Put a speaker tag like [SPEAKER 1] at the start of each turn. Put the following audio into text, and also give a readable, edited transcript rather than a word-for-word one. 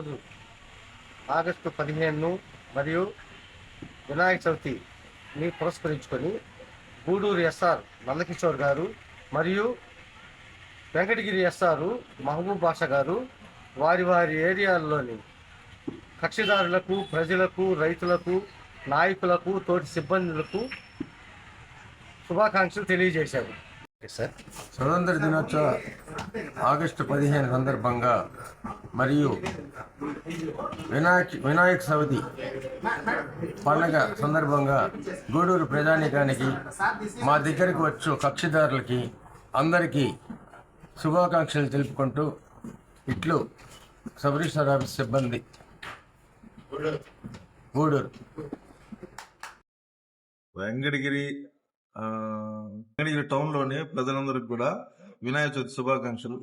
[SPEAKER 1] ఈరోజు ఆగస్టు 15 మరియు వినాయక చవితిని పురస్కరించుకొని గూడూరు ఎస్ఆర్ నందకిషోర్ గారు మరియు వెంకటగిరి ఎస్ఆర్ మహబూబ్ బాషా గారు వారి వారి ఏరియాల్లోని కక్షిదారులకు, ప్రజలకు, రైతులకు, నాయకులకు, తోటి సిబ్బందులకు శుభాకాంక్షలు తెలియజేశారు.
[SPEAKER 2] స్వతంత్ర దినోత్సవ ఆగస్టు 15 సందర్భంగా మరియు వినాయక చవితి పండగ సందర్భంగా గూడూరు ప్రజానీకానికి, మా దగ్గరకు వచ్చు కక్షిదారులకి అందరికీ శుభాకాంక్షలు తెలుపుకుంటూ ఇట్లు సబ్ రిజిస్టర్ ఆఫీస్ సిబ్బంది, గూడూరు.
[SPEAKER 3] వెంకటగిరి టౌన్లోని ప్రజలందరికీ కూడా వినాయక చవితి శుభాకాంక్షలు.